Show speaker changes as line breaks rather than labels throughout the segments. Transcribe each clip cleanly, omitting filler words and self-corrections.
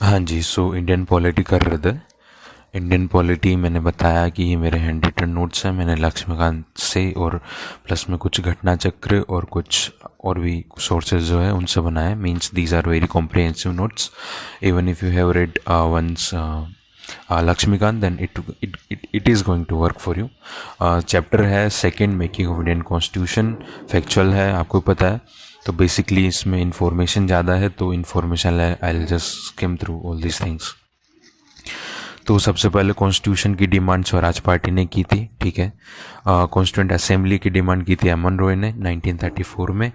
हाँ जी, so Indian polity कर रहे थे। इंडियन पॉलिटी मैंने बताया कि ये मेरे हैंड रिटन नोट्स हैं, मैंने लक्ष्मीकांत से और प्लस में कुछ घटना चक्र और कुछ और भी सोर्सेज जो है उनसे बनाया। Means these are very comprehensive notes. Even if you have read once Laxmikanth then it is going to work for you. Chapter है second, making of Indian constitution. Factual है, आपको पता है। तो बेसिकली इसमें इंफॉर्मेशन ज़्यादा है, तो information I will just skim through all these things. तो सबसे पहले कॉन्स्टिट्यूशन की डिमांड स्वराज पार्टी ने की थी, ठीक है। कॉन्स्टिट्यूंट असेंबली की डिमांड की थी एम एन रॉय ने 1934 में।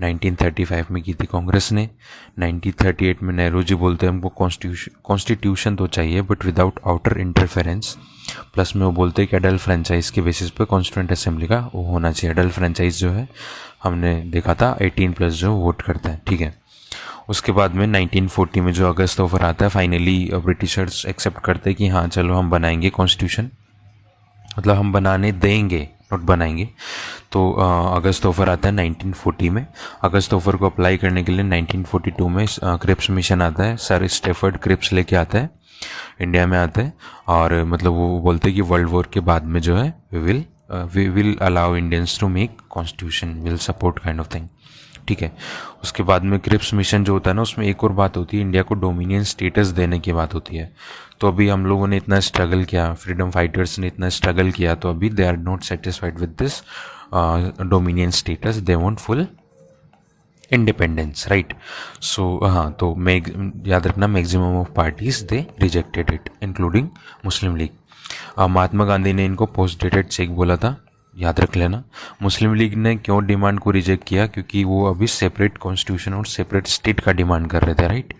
1935 में की थी कांग्रेस ने। 1938 में नेहरू जी बोलते हैं हमको कॉन्स्टिट्यूशन तो चाहिए but without outer interference. Plus में वो बोलते हैं कि अडल्ट फ्रेंचाइज के बेसिस पे कॉन्स्टिट्यूंट असेंबली का वो होना चाहिए। अडल्ट फ्रेंचाइज जो है हमने देखा था 18+ जो वोट करता है, ठीक है। उसके बाद में 1940 में जो अगस्त ऑफर आता है, फाइनली ब्रिटिशर्स एक्सेप्ट करते हैं कि हाँ चलो हम बनाएंगे कॉन्स्टिट्यूशन, मतलब हम बनाने देंगे, नॉट बनाएंगे। तो अगस्त ऑफर आता है 1940 में। अगस्त ऑफर को अप्लाई करने के लिए 1942 में क्रिप्स मिशन आता है, सर स्टेफर्ड क्रिप्स लेके आता है, इंडिया में आता है। और मतलब वो बोलते हैं कि वर्ल्ड वॉर के बाद में जो है we will allow Indians to make constitution, will support kind of thing, ठीक है। उसके बाद में क्रिप्स मिशन जो होता है ना, उसमें एक और बात होती है, इंडिया को डोमिनियन स्टेटस देने की बात होती है। तो अभी हम लोगों ने इतना स्ट्रगल किया, फ्रीडम फाइटर्स ने इतना स्ट्रगल किया, तो अभी they are not satisfied with this dominion status, they want full independence, right. So हाँ, तो याद रखना maximum of parties they rejected it including Muslim League. Mahatma Gandhi ने इनको पोस्ट डेटेड चेक बोला था, याद रख लेना। मुस्लिम लीग ने क्यों डिमांड को रिजेक्ट किया, क्योंकि वो अभी सेपरेट कॉन्स्टिट्यूशन और सेपरेट स्टेट का डिमांड कर रहे थे, राइट।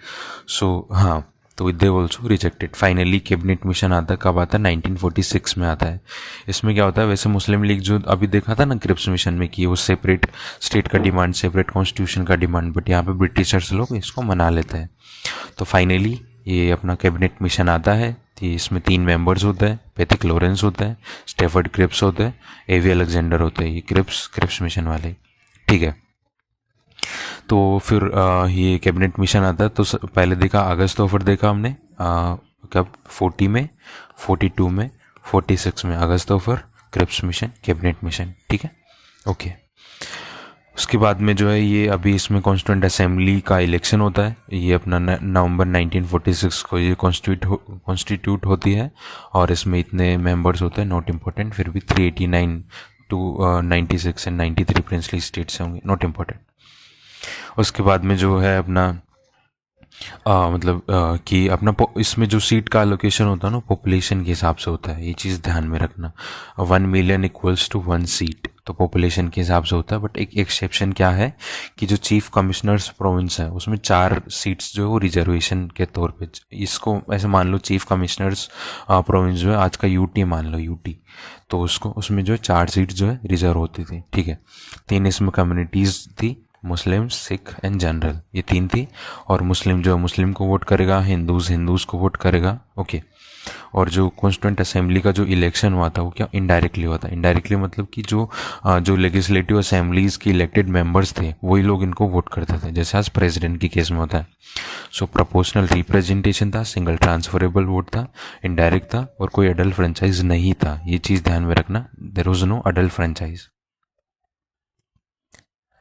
सो हाँ, तो they also rejected. Finally cabinet mission आता है, कब आता है? 1946 में आता है। इसमें क्या होता है, वैसे मुस्लिम लीग जो अभी देखा था ना क्रिप्स मिशन में कि वो सेपरेट स्टेट का डिमांड, सेपरेट कॉन्स्टिट्यूशन का डिमांड, बट यहाँ पे ब्रिटिशर्स लोग इसको मना लेते हैं। तो फाइनली ये अपना कैबिनेट मिशन आता है। तो इसमें 3 मेंबर्स होते हैं, पैथिक लॉरेंस होते हैं, स्टेफर्ड क्रिप्स होते हैं, एवी अलेक्जेंडर होते हैं, ये क्रिप्स मिशन वाले, ठीक है। तो फिर ये कैबिनेट मिशन आता है। तो पहले देखा अगस्त ऑफर देखा हमने, कब? 40 में, 42 में, 46 में August offer, Cripps mission, cabinet mission, ठीक है, ओके। उसके बाद में जो है ये अभी इसमें कॉन्स्टिट्यूंट असेंबली का इलेक्शन होता है। ये अपना नवंबर 1946 को ये कॉन्स्टिट्यूट होती है और इसमें इतने मेंबर्स होते हैं, नॉट इम्पोर्टेंट। फिर भी 389 टू 96 एंड 93 प्रिंसली स्टेट्स होंगे, नॉट इम्पोर्टेंट। उसके बाद में जो है अपना मतलब कि अपना इसमें जो सीट का एलोकेशन होता है ना, पॉपुलेशन के हिसाब से होता है, ये चीज़ ध्यान में रखना। 1 मिलियन इक्वल्स टू 1 सीट, तो पॉपुलेशन के हिसाब से होता है। बट एक एक्सेप्शन क्या है कि जो चीफ कमिश्नर्स प्रोविंस है उसमें 4 सीट्स जो है वो रिजर्वेशन के तौर पे, इसको ऐसे मान लो चीफ कमिश्नर्स प्रोविंस जो है आज का यूटी मान लो, यूटी, तो उसको उसमें जो है 4 सीट्स जो है रिजर्व होती थी, ठीक है। 3 इसमें कम्युनिटीज़ थी, मुस्लिम, सिख एंड जनरल, ये 3 थी। और मुस्लिम जो मुस्लिम को वोट करेगा, हिंदूज़ को वोट करेगा, ओके। और जो कॉन्स्टिट्यूंट असेंबली का जो इलेक्शन हुआ था वो क्या इनडायरेक्टली हुआ था। इनडायरेक्टली मतलब कि जो लेजिस्लेटिव असेंबलीज के इलेक्टेड मेंबर्स थे वही लोग इनको वोट करते थे, जैसे आज प्रेसिडेंट के केस में होता है। सो प्रोपोर्शनल रिप्रेजेंटेशन था, सिंगल ट्रांसफरेबल वोट था, इनडायरेक्ट था और कोई अडल्ट फ्रेंचाइज नहीं था। ये चीज़ ध्यान में रखना, there was no adult franchise,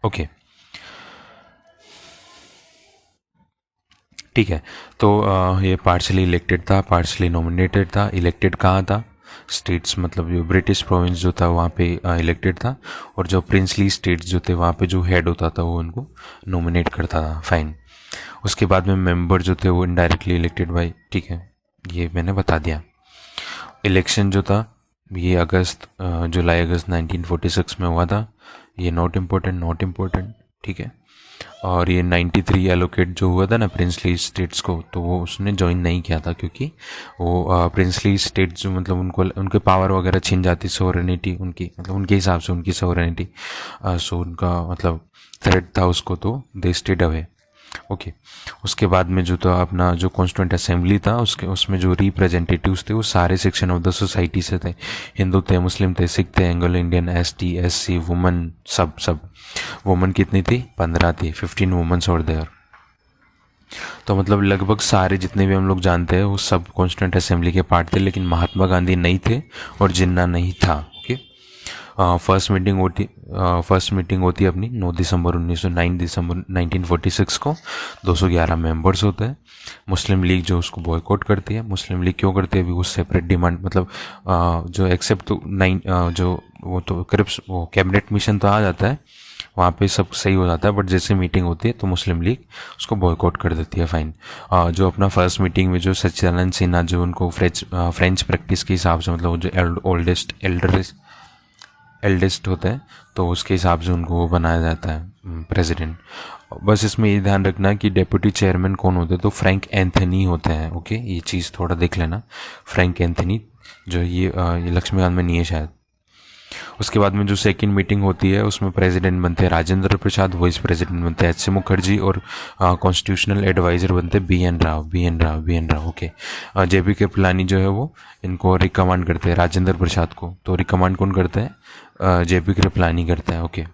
okay, ठीक है। तो ये पार्शली इलेक्टेड था, पार्शली नॉमिनेटेड था। इलेक्टेड कहाँ था? स्टेट्स, मतलब जो ब्रिटिश प्रोविंस जो था वहाँ पे इलेक्टेड था। और जो प्रिंसली स्टेट्स जो थे वहाँ पे जो हेड होता था वो उनको नॉमिनेट करता था, फाइन। उसके बाद में मेंबर जो थे वो इनडायरेक्टली इलेक्टेड बाई, ठीक है, ये मैंने बता दिया। इलेक्शन जो था ये जुलाई अगस्त 1946 में हुआ था। ये नॉट इम्पोर्टेंट, ठीक है। और ये 93 एलोकेट जो हुआ था ना प्रिंसली स्टेट्स को, तो वो उसने ज्वाइन नहीं किया था क्योंकि वो प्रिंसली स्टेट्स जो मतलब उनको उनके पावर वगैरह छिन जाती, सोवरेनिटी उनकी, मतलब उनके हिसाब से उनकी सोवरेनिटी, सो उनका मतलब थ्रेट था उसको, तो दे स्टेड अवे, ओके। उसके बाद में जो था अपना जो कॉन्स्टिट्यूंट असेंबली था उसमें जो रिप्रेजेंटेटिव्स थे वो सारे सेक्शन ऑफ द सोसाइटी से थे। हिंदू थे, मुस्लिम थे, सिख थे, Anglo Indian, ST SC, woman, सब। वुमन कितनी थी? 15 थी, 15 वुमेन्स और देयर, तो मतलब लगभग सारे जितने भी हम लोग जानते हैं वो सब कॉन्स्टिट्यूंट असेंबली के पार्ट थे, लेकिन महात्मा गांधी नहीं थे और जिन्ना नहीं था। ओके। फर्स्ट मीटिंग होती है अपनी 9 दिसंबर 1946 को। 211 मेंबर्स होते हैं। मुस्लिम लीग जो उसको बॉयकॉट करती है। मुस्लिम लीग क्यों करती है अभी वो सेपरेट डिमांड, मतलब जो एक्सेप्ट तो जो वो तो क्रिप्स वो कैबिनेट मिशन तो आ जाता है, वहाँ पे सब सही हो जाता है, बट जैसे मीटिंग होती है तो मुस्लिम लीग उसको बॉयकॉट कर देती है। फाइन। जो अपना फर्स्ट मीटिंग में जो सच्चिदानंद सिन्हा जो उनको फ्रेंच प्रैक्टिस के हिसाब से, मतलब जो एल्डेस्ट होता है तो उसके हिसाब से उनको वो बनाया जाता है प्रेसिडेंट। बस इसमें ये ध्यान रखना कि डेप्यूटी चेयरमैन कौन होते हैं, तो फ्रैंक एंथनी होते हैं। ओके, ये चीज़ थोड़ा देख लेना। फ्रैंक एंथनी जो ये लक्ष्मीकांत में नहीं है शायद। उसके बाद में जो सेकंड मीटिंग होती है उसमें प्रेसिडेंट बनते हैं राजेंद्र प्रसाद, वाइस प्रेसिडेंट बनते हैं एच सी मुखर्जी, और कॉन्स्टिट्यूशनल एडवाइजर बनते हैं B N Rao. Okay. J P Kripalani जो है वो इनको रिकमांड करते हैं राजेंद्र प्रसाद को, तो रिकमांड कौन करता है, जे पी कृपलानी करता है। ओके।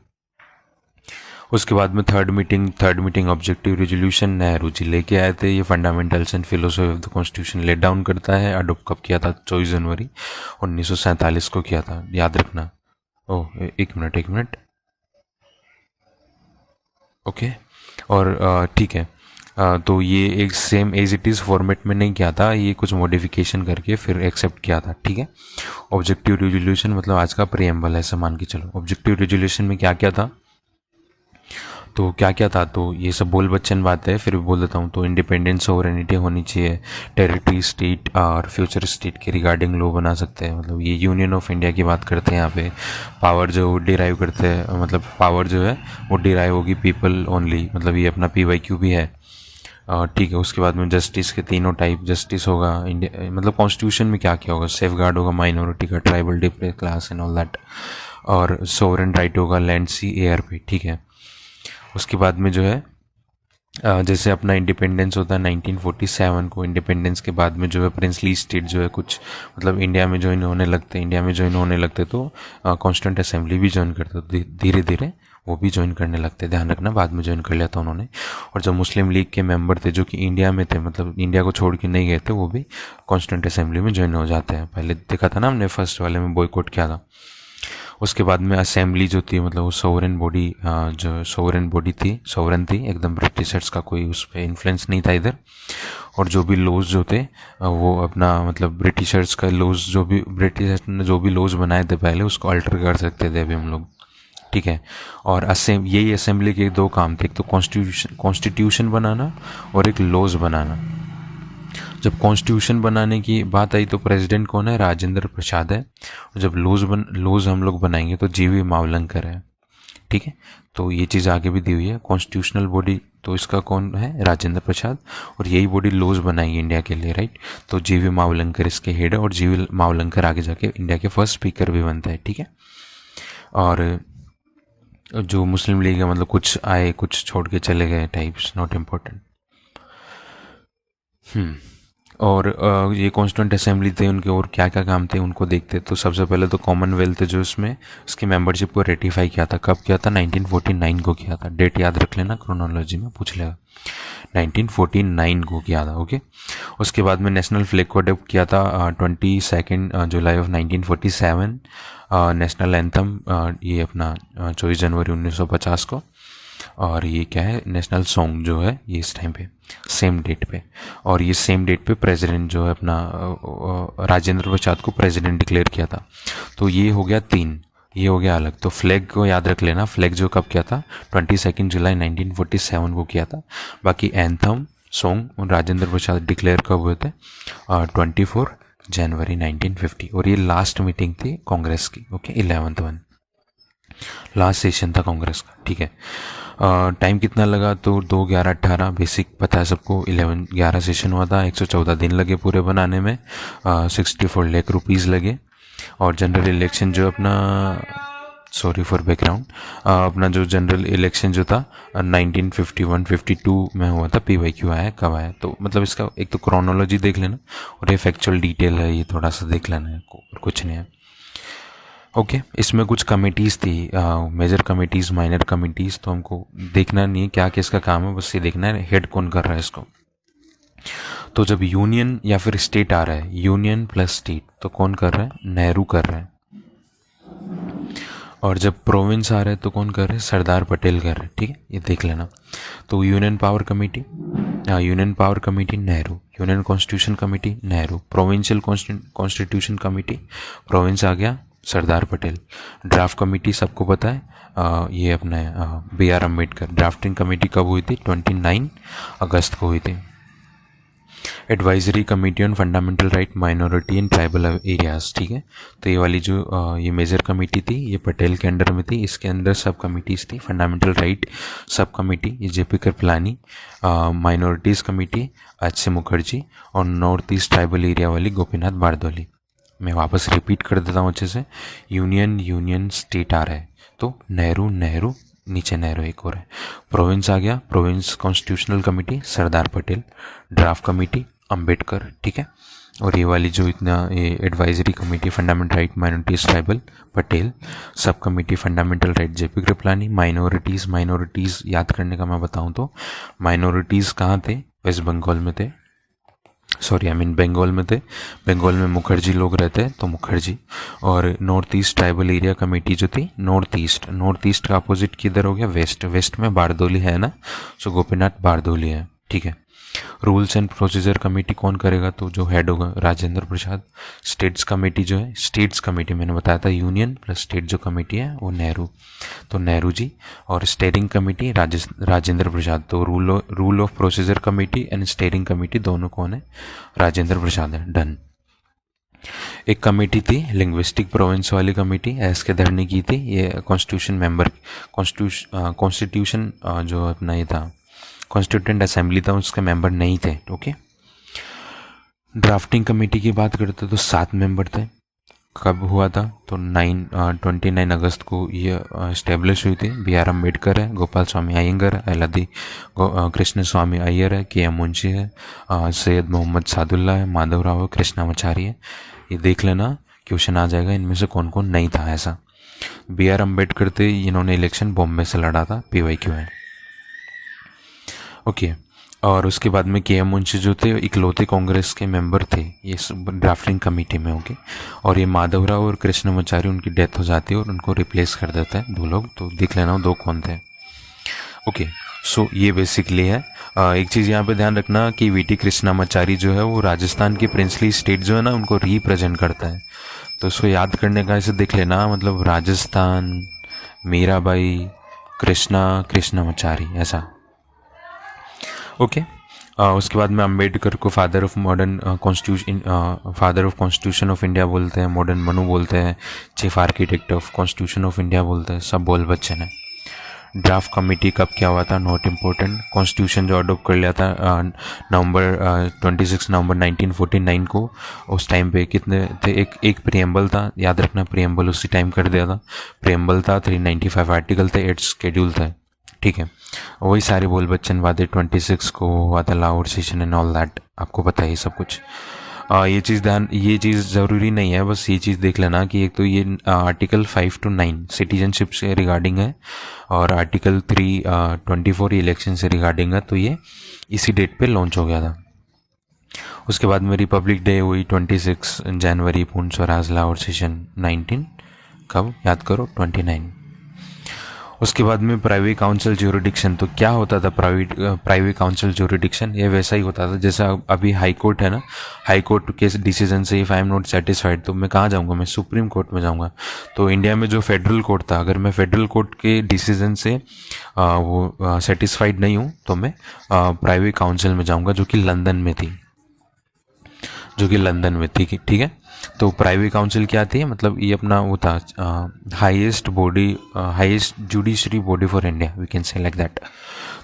उसके बाद में third meeting objective resolution Nehru ji लेके आए थे। ये fundamentals and philosophy of the constitution laid down करता है। अडोप्ट कब किया था, 24 जनवरी 1947 को किया था, याद रखना। एक मिनट। ओके। और ठीक है। तो ये एक same as it is format में नहीं किया था, ये कुछ मॉडिफिकेशन करके फिर एक्सेप्ट किया था। ठीक है। ऑब्जेक्टिव रेजोल्यूशन मतलब आज का प्रीएम्बल ऐसा मान के चलो। ऑब्जेक्टिव रेजोल्यूशन में क्या क्या था, तो क्या था, तो ये सब बोल बच्चन बात है, फिर भी बोल देता हूँ। तो इंडिपेंडेंस सोवरेनिटी होनी चाहिए, टेरिटरी स्टेट और फ्यूचर स्टेट के रिगार्डिंग लॉ बना सकते हैं, मतलब ये यूनियन ऑफ इंडिया की बात करते हैं यहाँ पे। पावर जो डिराइव करते हैं, मतलब पावर जो है वो डिराइव होगी पीपल ओनली, मतलब ये अपना PYQ भी है। ठीक है। उसके बाद में जस्टिस के तीनों टाइप जस्टिस होगा इंडिया, मतलब कॉन्स्टिट्यूशन में क्या क्या होगा, सेफ गार्ड होगा माइनॉरिटी का, tribal depress class and all that, और सोवरेन राइट होगा लैंड सी एयर पे। ठीक है। उसके बाद में जो है जैसे अपना इंडिपेंडेंस होता है 1947 को, इंडिपेंडेंस के बाद में जो है प्रिंसली स्टेट जो है कुछ मतलब इंडिया में ज्वाइन होने लगते तो कॉन्स्टिट्यूंट असेंबली भी ज्वाइन करते, तो धीरे धीरे वो भी ज्वाइन करने लगते। ध्यान रखना, बाद में ज्वाइन कर लिया था उन्होंने। और जो मुस्लिम लीग के मेंबर थे जो कि इंडिया में थे, मतलब इंडिया को छोड़ के नहीं गए थे, वो भी कॉन्स्टिट्यूंट असेंबली में ज्वाइन हो जाते हैं। पहले देखा था ना हमने, फर्स्ट वाले में बॉयकॉट किया था। उसके बाद में असेंबली जो थी, मतलब वो सोवरेन बॉडी थी, सोवरेन थी एकदम, ब्रिटिशर्स का कोई उस पर इन्फ्लुएंस नहीं था इधर। और जो भी लॉज जो थे वो अपना मतलब ब्रिटिशर्स का लॉज, ब्रिटिशर्स ने जो भी लॉज बनाए थे पहले उसको अल्टर कर सकते थे अभी हम लोग। ठीक है। और यही असेंबली के दो काम थे, एक तो कॉन्स्टिट्यूशन बनाना और एक लॉज बनाना। जब कॉन्स्टिट्यूशन बनाने की बात आई तो प्रेसिडेंट कौन है, राजेंद्र प्रसाद है। और जब लॉज हम लोग बनाएंगे तो जीवी मावलंकर है। ठीक है। तो ये चीज़ आगे भी दी हुई है। कॉन्स्टिट्यूशनल बॉडी तो इसका कौन है, राजेंद्र प्रसाद, और यही बॉडी लॉज बनाएगी इंडिया के लिए, राइट। तो जीवी मावलंकर इसके हेड है, और जीवी मावलंकर आगे जाके इंडिया के फर्स्ट स्पीकर भी बनता है। ठीक है। और जो मुस्लिम लीग है, मतलब कुछ आए कुछ छोड़ के चले गए टाइप्स, नॉट इम्पोर्टेंट। और ये कॉन्स्टिट्यूंट असेंबली थे, उनके और क्या क्या काम थे उनको देखते। तो सबसे पहले तो कॉमनवेल्थ जो इसमें उसकी मेंबरशिप को रेटिफाई किया था, कब किया था, 1949 को किया था। डेट याद रख लेना, क्रोनोलॉजी में पूछ लेगा, 1949 को किया था। ओके। उसके बाद में नेशनल फ्लैग को अडॉप्ट किया था 22 जुलाई ऑफ 1947। नेशनल एंथम ये अपना 24 जनवरी 1950 को। और ये क्या है, नेशनल सॉन्ग जो है ये इस टाइम पे सेम डेट पे। और ये सेम डेट पे प्रेसिडेंट जो है अपना राजेंद्र प्रसाद को प्रेसिडेंट डिक्लेयर किया था। तो ये हो गया 3, ये हो गया अलग। तो फ्लैग को याद रख लेना, फ्लैग जो कब किया था, 22 जुलाई 1947 को किया था। बाकी anthem song Rajendra Prasad declare कब हुए थे, 24 जनवरी 1950। और ये लास्ट मीटिंग थी कांग्रेस की। Okay, 11th one, last session था कांग्रेस का। ठीक है। टाइम कितना लगा, तो 2/11/18 बेसिक पता है सबको। 11 सेशन हुआ था, 114 दिन लगे पूरे बनाने में, 64 लाख रुपीज़ लगे। और जनरल इलेक्शन जो अपना, सॉरी फॉर बैकग्राउंड, अपना जो जनरल इलेक्शन जो था 1951-52 में हुआ था। PYQ आया कब आया, तो मतलब इसका एक तो क्रोनोलॉजी देख लेना, और ये फैक्चुअल डिटेल है, ये थोड़ा सा देख लेना है, और कुछ नहीं है। ओके इसमें कुछ कमिटीज़ थी, मेजर कमिटीज़, माइनर कमिटीज़, तो हमको देखना नहीं है क्या किसका काम है, बस ये देखना है हेड कौन कर रहा है इसको। तो जब यूनियन या फिर स्टेट आ रहा है, यूनियन प्लस स्टेट, तो कौन कर रहा है? नेहरू कर रहा है। और जब प्रोविंस आ रहा है तो कौन कर रहे हैं? सरदार पटेल कर रहे हैं। ठीक है, ये देख लेना। तो union power committee, Nehru. Union constitution committee Nehru. Provincial constitution committee, province आ गया सरदार पटेल। ड्राफ्ट कमेटी सबको पता है, ये अपना BR अम्बेडकर। ड्राफ्टिंग कमेटी कब हुई थी? 29 अगस्त को हुई थी। Advisory committee on fundamental right minority in tribal areas. ठीक है, तो ये वाली जो ये मेजर कमेटी थी ये पटेल के अंडर में थी। इसके अंदर सब कमिटीज़ थी। फंडामेंटल राइट सब कमेटी ये JP Kripalani, minorities committee HC Mukherjee, और नॉर्थ ईस्ट ट्राइबल एरिया वाली गोपीनाथ बारदौली। मैं वापस रिपीट कर देता हूँ अच्छे से। यूनियन स्टेट आ रहा है तो नेहरू, नीचे नेहरू एक और है। प्रोविंस आ गया, province constitutional committee Sardar Patel. Draft committee Ambedkar. ठीक है, और ये वाली जो ये advisory committee fundamental right minorities tribal Patel. Sub committee fundamental right JP Kripalani. Minorities याद करने का मैं बताऊं तो माइनॉरिटीज़ कहाँ थे? वेस्ट बंगाल में थे, बंगाल में थे। बंगाल में मुखर्जी लोग रहते हैं तो मुखर्जी। और north east tribal area committee जो थी नॉर्थ ईस्ट का अपोजिट किधर हो गया? वेस्ट में बारदौली है ना, सो गोपीनाथ बारदौली है। ठीक है, रूल्स एंड प्रोसीजर कमेटी कौन करेगा? तो जो हेड होगा राजेंद्र प्रसाद। स्टेट्स कमेटी जो है, स्टेट्स कमेटी मैंने बताया था यूनियन प्लस स्टेट जो कमेटी है वो नेहरू, तो नेहरू जी। और स्टेयरिंग कमेटी राजेंद्र प्रसाद। तो rule of procedure committee and steering committee दोनों कौन है? राजेंद्र प्रसाद है। डन। एक कमेटी थी लिंग्विस्टिक प्रोविंस वाली कमेटी, SK धर ने की थी। ये कॉन्स्टिट्यूशन जो अपना ये था कॉन्स्टिट्यूंट असेंबली था उसके मेंबर नहीं थे। ओके, ड्राफ्टिंग कमेटी की बात करते तो 7 मेंबर थे। कब हुआ था? तो 29 अगस्त को ये इस्टेब्लिश हुई थी। BR अम्बेडकर है, गोपाल स्वामी अयंगर है, एलादी कृष्ण स्वामी अय्यर है, KM मुंशी है, सैयद मोहम्मद सादुल्ला है, माधवराव है, कृष्णामाचारी है। ये देख लेना, क्वेश्चन आ जाएगा इनमें से कौन कौन नहीं था ऐसा। BR अम्बेडकर थे, इन्होंने इलेक्शन बॉम्बे से लड़ा था, PYQ है। ओके, और उसके बाद में KM मुंशी जो थे इकलौते कांग्रेस के मेंबर थे ये ड्राफ्टिंग कमेटी में। ओके, और ये माधवराव और कृष्णमाचारी उनकी डेथ हो जाती है और उनको रिप्लेस कर देता है 2 लोग। तो देख लेना 2 कौन थे। ओके, सो ये बेसिकली है। एक चीज़ यहाँ पे ध्यान रखना कि VT कृष्णामाचारी जो है वो राजस्थान की प्रिंसली स्टेट जो है ना उनको रिप्रेजेंट करता है। तो उसको याद करने का ऐसे देख लेना, मतलब राजस्थान, मीराबाई, कृष्णामाचारी ऐसा। ओके, उसके बाद में अम्बेडकर को father of constitution of India बोलते हैं, मॉडर्न मनु बोलते हैं, chief architect of constitution of India बोलते हैं, सब बोल बच्चन है। ड्राफ्ट कमेटी कब क्या हुआ था? Not important. कॉन्स्टिट्यूशन जो अडोप्ट कर लिया था 26 नवंबर 1949 को, उस टाइम पे कितने थे? एक प्रियम्बल था, याद रखना, प्रियम्बल उसी टाइम कर दिया था। प्रियम्बल था, 395 आर्टिकल थे, 8 शेड्यूल था। ठीक है, वही सारी बोल बच्चन बातें। 26 को हुआ था Lahore session and all that, आपको पता है सब कुछ। ये चीज़ ज़रूरी नहीं है, बस ये चीज़ देख लेना कि एक तो ये आर्टिकल 5 to 9 सिटीजनशिप से रिगार्डिंग है, और आर्टिकल 324 इलेक्शन से रिगार्डिंग है। तो ये इसी डेट पे लॉन्च हो गया था। उसके बाद में रिपब्लिक डे हुई 26 जनवरी, पूर्ण स्वराज, लाहौर सेशन 19, कब याद करो? 29। उसके बाद में प्राइवेट काउंसिल ज्यूरिडिक्शन। तो क्या होता था प्राइवेट काउंसिल ज्यूरिडिक्शन? ये वैसा ही होता था जैसा अभी हाई कोर्ट है ना, हाई कोर्ट के डिसीजन से if I am not satisfied तो मैं कहाँ जाऊँगा? मैं सुप्रीम कोर्ट में जाऊँगा। तो इंडिया में जो फेडरल कोर्ट था, अगर मैं फेडरल कोर्ट के डिसीजन से वो सेटिस्फाइड नहीं हूँ तो मैं प्राइवेट काउंसिल में जाऊँगा, जो कि लंदन में थी, ठीक है। तो प्राइवेट काउंसिल क्या थी? मतलब ये अपना वो था highest judiciary body for India, we can say like that.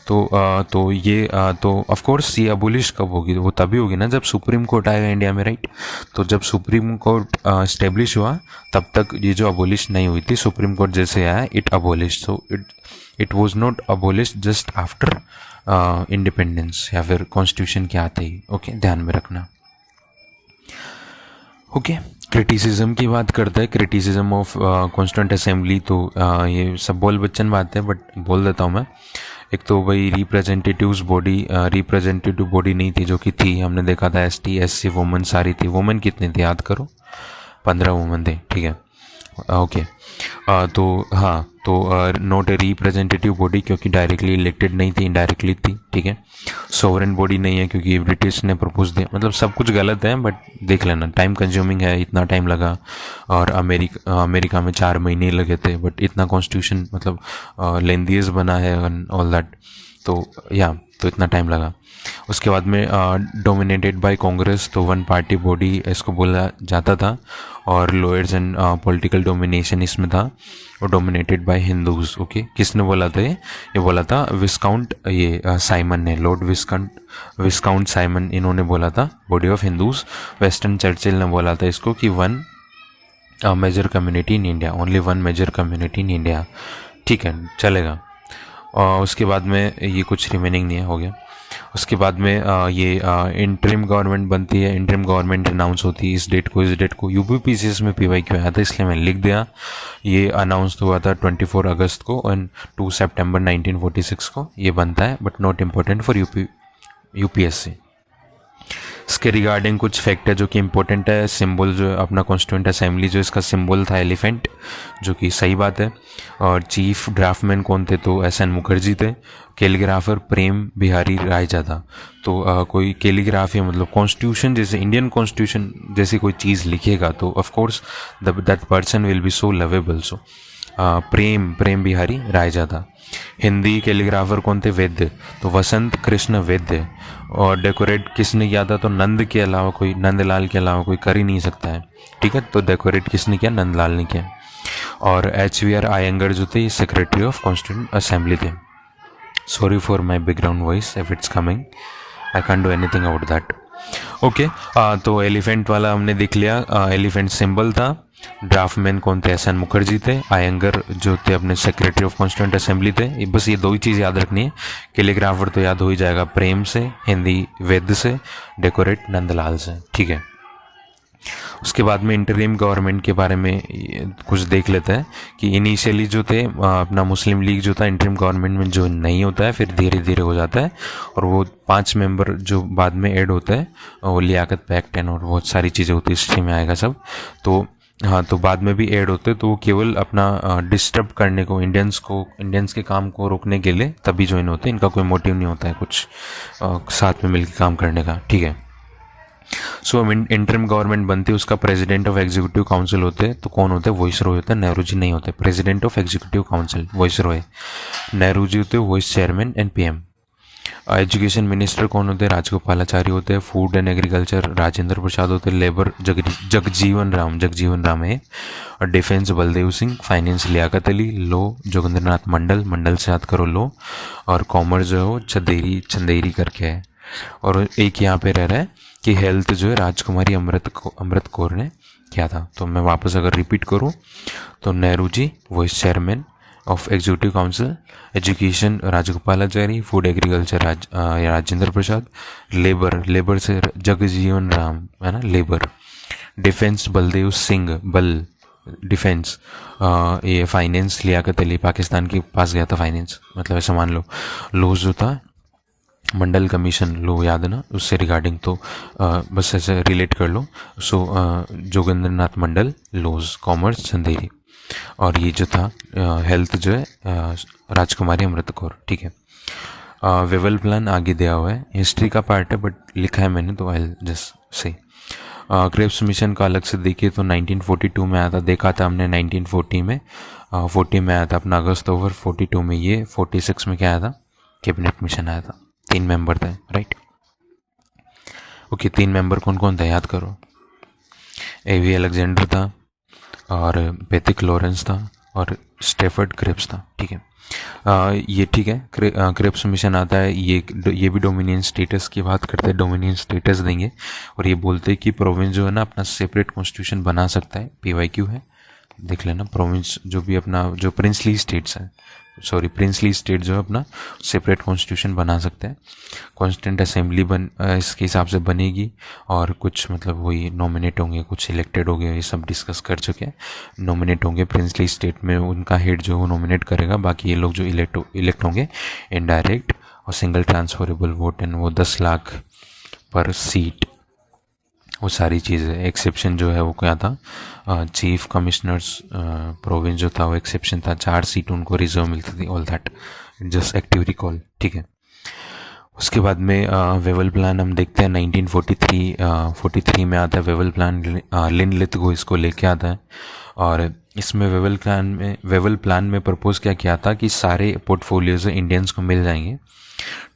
तो ऑफ कोर्स ये अबोलिश कब होगी? वो तभी होगी ना जब सुप्रीम कोर्ट आएगा इंडिया में, राइट। तो जब सुप्रीम कोर्ट स्टेब्लिश हुआ तब तक ये जो अबोलिश नहीं हुई थी, सुप्रीम कोर्ट जैसे आया it abolish. So it was not abolish just after independence या फिर कॉन्स्टिट्यूशन के आते ही। ओके, ध्यान में रखना। ओके, क्रिटिसिज्म की बात करता है, क्रिटिसिज्म ऑफ कॉन्स्टिट्यूंट असेंबली। तो ये सब बोल बच्चन बात है, बट बोल देता हूँ मैं। एक तो भाई रिप्रेजेंटेटिव बॉडी नहीं थी, जो कि थी, हमने देखा था ST SC वुमेन सारी थी। वुमेन कितनी थी याद करो, 15 वुमेन थे, ठीक है, ओके। तो हाँ, तो नॉट ए रिप्रेजेंटेटिव बॉडी क्योंकि डायरेक्टली इलेक्टेड नहीं थी, इनडायरेक्टली थी, ठीक है। सोवरेन बॉडी नहीं है क्योंकि ब्रिटिश ने प्रपोज दिया। मतलब सब कुछ गलत है, बट देख लेना, टाइम कंज्यूमिंग है, इतना टाइम लगा। और अमेरिका में 4 महीने लगे थे, बट इतना कॉन्स्टिट्यूशन मतलब लेंदियस बना है ऑल दैट। तो इतना टाइम लगा। उसके बाद में डोमिनेटेड बाय कांग्रेस, तो वन पार्टी बॉडी इसको बोला जाता था। और लोअर्स एंड पॉलिटिकल डोमिनेशन इसमें था, और डोमिनेटेड बाय हिंदूज। ओके, किसने बोला था ये बोला था विस्काउंट, साइमन ने, लॉर्ड विस्काउंट साइमन, इन्होंने बोला था body of Hindus. Western Churchill ने बोला था इसको कि one major community in India, only one major community in India, ठीक है, चलेगा। और उसके बाद में ये कुछ रिमेनिंग नहीं है, हो गया। उसके बाद में ये इंटरिम गवर्नमेंट बनती है, इंटरिम गवर्नमेंट अनाउंस होती है इस डेट को। UPPCS में PYQ आया था, इसलिए मैंने लिख दिया। ये अनाउंस हुआ था 24 अगस्त को, और 2 सितंबर 1946 को ये बनता है, but not important for UPSC। इसके रिगार्डिंग कुछ फैक्ट है जो कि इंपॉर्टेंट है। सिंबल जो अपना कॉन्स्टिट्यूंट असेंबली, जो इसका सिंबल था एलिफेंट, जो कि सही बात है। और चीफ ड्राफ्टमैन कौन थे, तो SN मुखर्जी थे। कैलीग्राफर प्रेम बिहारी रायजा था। तो कोई कैलीग्राफी मतलब कॉन्स्टिट्यूशन जैसे, इंडियन कॉन्स्टिट्यूशन जैसी कोई चीज़ लिखेगा तो of course that person will be so lovable. So Prem Behari Raizada था। हिंदी कैलीग्राफर कौन थे, वैद्य, तो वसंत कृष्ण वैद्य। और डेकोरेट किसने किया था, तो नंदलाल के अलावा कोई कर ही नहीं सकता है, ठीक है। तो डेकोरेट किसने किया, नंदलाल ने किया। और HVR आयंगर जो थे, सेक्रेटरी ऑफ कॉन्स्टिट्यूंट असेंबली थे। Sorry for my background voice if it's coming, I can do anything about that. Okay, तो एलिफेंट वाला हमने देख लिया, एलिफेंट सिंबल था। ड्राफ्टमैन कौन थे, SN मुखर्जी थे। आयंगर जो थे अपने सेक्रेटरी ऑफ कॉन्स्टिट्यूंट असेंबली थे। बस ये 2 ही चीज़ याद रखनी है। कैलीग्राफर तो याद हो ही जाएगा, प्रेम से, हिंदी वैद्य से, डेकोरेट नंदलाल से, ठीक है। उसके बाद में इंटरिम गवर्नमेंट के बारे में कुछ देख लेते हैं कि इनिशियली जो थे अपना मुस्लिम लीग जो था इंटरिम गवर्नमेंट में जो नहीं होता है, फिर धीरे धीरे हो जाता है। और वो 5 मेंबर जो बाद में ऐड होता है, वो लियाकत पैक्ट एंड और बहुत सारी चीज़ें होती है, हिस्ट्री में आएगा सब। तो हाँ, तो बाद में भी ऐड होते, तो वो केवल अपना डिस्टर्ब करने को, इंडियंस के काम को रोकने के लिए तभी ज्वाइन होते हैं। इनका कोई मोटिव नहीं होता है कुछ साथ में मिलकर काम करने का, ठीक है। सो इंटरिम गवर्नमेंट बनती है, उसका प्रेसिडेंट ऑफ एग्जीक्यूटिव काउंसिल होते हैं। तो कौन होते हैं, वॉइस रॉय होता है, नेहरू जी नहीं होते। President of executive council viceroy, Nehru ji होते हैं vice chairman and PM। Education minister कौन होते हैं, राजगोपालाचारी होते हैं। Food and agriculture Rajendra Prasad होते हैं। लेबर जगजीवन राम है। और defence Baldev Singh. Finance Liaquat Ali. Law Jogendranath Mandal से याद करो लॉ। और कॉमर्स जो है वो चंदेरी करके है। और एक यहाँ पे रह रहा है कि हेल्थ जो है राजकुमारी अमृत कौर ने किया था। तो मैं वापस अगर रिपीट करूँ तो Nehru ji vice chairman of executive council. Education Rajagopalachari. Food agriculture Rajendra Prasad. Labour से जगजीवन राम है ना, labour. Defence Baldev Singh defence. ये फाइनेंस लियाकत अली, पाकिस्तान के पास गया था फाइनेंस, मतलब ऐसा मान लो। लॉज जो था मंडल कमीशन लो, याद है ना उससे रिगार्डिंग, तो बस ऐसे रिलेट कर लो। सो जोगिंद्रनाथ मंडल लॉज। कॉमर्स चंदेरी। और ये जो था हेल्थ जो है राजकुमारी अमृत कौर, ठीक है। वेवल प्लान आगे दिया हुआ है, हिस्ट्री का पार्ट है बट लिखा है मैंने, तो I just say. Cripps mission का अलग से देखिए तो 1942 में आया था, देखा था हमने 1940 में, 40 में आया था अपना अगस्त ओवर, 42 में ये, 46 में क्या आया था, कैबिनेट मिशन आया था। 3 मेंबर थे, राइट। ओके, 3 मेंबर कौन कौन था याद करो। A.V. अलेक्जेंडर था, और पैथिक लॉरेंस था, और स्टेफर्ड क्रिप्स था, ठीक है। ये ठीक है, क्रिप्स मिशन आता है, ये भी डोमिनियन स्टेटस की बात करते हैं, डोमिनियन स्टेटस देंगे। और ये बोलते हैं कि प्रोविंस जो है ना अपना सेपरेट कॉन्स्टिट्यूशन बना सकता है, PYQ है, देख लेना। प्रोविंस जो भी अपना जो प्रिंसली स्टेट्स हैं सॉरी प्रिंसली स्टेट जो है अपना सेपरेट कॉन्स्टिट्यूशन बना सकते हैं। कॉन्स्टिट्यूंट असेंबली इसके हिसाब से बनेगी, और कुछ मतलब वही नॉमिनेट होंगे, कुछ इलेक्टेड होंगे, ये सब डिस्कस कर चुके हैं। नॉमिनेट होंगे प्रिंसली स्टेट में, उनका हेड जो वो नॉमिनेट करेगा, बाकी ये लोग जो इलेक्ट होंगे इनडायरेक्ट, और सिंगल ट्रांसफरेबल वोट, एंड वो 10 लाख पर सीट, वो सारी चीज़ें। एक्सेप्शन जो है वो क्या था, चीफ कमिश्नर्स प्रोविंस जो था वो एक्सेप्शन था, 4 सीट उनको रिजर्व मिलती थी, all that just active recall, ठीक है। उसके बाद में वेवल प्लान हम देखते हैं 1943 में आता है वेवल प्लान। लिन लिथगो इसको लेके आता है, और इसमें वेवल प्लान में प्रपोज क्या किया था कि सारे पोर्टफोलियोज इंडियंस को मिल जाएंगे,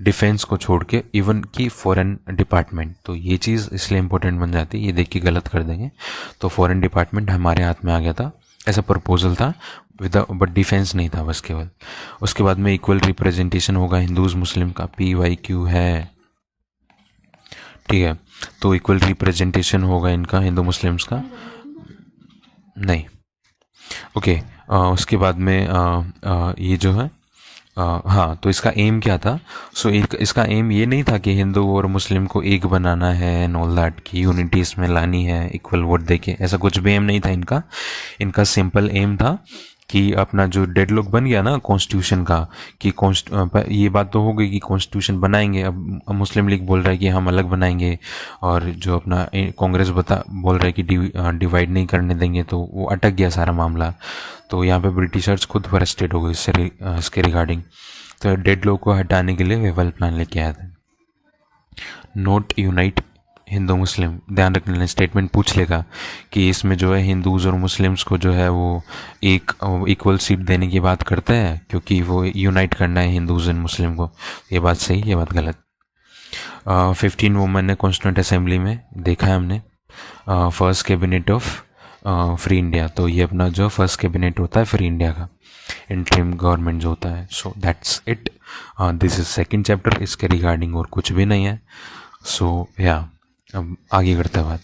डिफेंस को छोड़ के, इवन कि फॉरेन डिपार्टमेंट। तो ये चीज़ इसलिए इम्पोर्टेंट बन जाती है, ये देख के गलत कर देंगे, तो फॉरेन डिपार्टमेंट हमारे हाथ में आ गया था, ऐसा प्रपोजल था बट डिफेंस नहीं था बस केवल। उसके बाद में इक्वल रिप्रेजेंटेशन होगा हिंदूज मुस्लिम का, PYQ है, ठीक है। तो इक्वल रिप्रेजेंटेशन होगा इनका हिंदू मुस्लिम्स का, नहीं, ओके। उसके बाद में ये जो है हाँ, तो इसका एम क्या था? सो इसका एम ये नहीं था कि हिंदू और मुस्लिम को एक बनाना है एंड ऑल दैट, की यूनिटी इसमें लानी है, इक्वल वोट देके, ऐसा कुछ भी एम नहीं था इनका। इनका सिंपल एम था कि अपना जो डेडलॉक बन गया ना कॉन्स्टिट्यूशन का, कि ये बात तो हो गई कि कॉन्स्टिट्यूशन बनाएंगे, अब मुस्लिम लीग बोल रहा है कि हम अलग बनाएंगे, और जो अपना कांग्रेस बोल रहा है कि डिवाइड नहीं करने देंगे, तो वो अटक गया सारा मामला। तो यहाँ पे ब्रिटिशर्स खुद फ्रस्ट्रेट हो गए इसके रिगार्डिंग, तो डेडलॉक को हटाने के लिए वेवल प्लान लेके आया था। नोट यूनाइट हिंदू मुस्लिम, ध्यान रखना, स्टेटमेंट पूछ लेगा कि इसमें जो है हिंदूज और मुस्लिम्स को जो है वो एक इक्वल सीट देने की बात करते हैं, क्योंकि वो यूनाइट करना है हिंदूज एंड मुस्लिम को। ये बात सही, ये बात गलत। 15 वुमेन ने कॉन्स्टिट्यूंट असेंबली में देखा है हमने। First cabinet of free India, तो ये अपना जो फर्स्ट कैबिनेट होता है फ्री इंडिया का, इंटरिम गवर्नमेंट जो होता है। So that's it, this is second chapter, इसके रिगार्डिंग और कुछ भी नहीं है। सो या अब आगे करते हैं बात।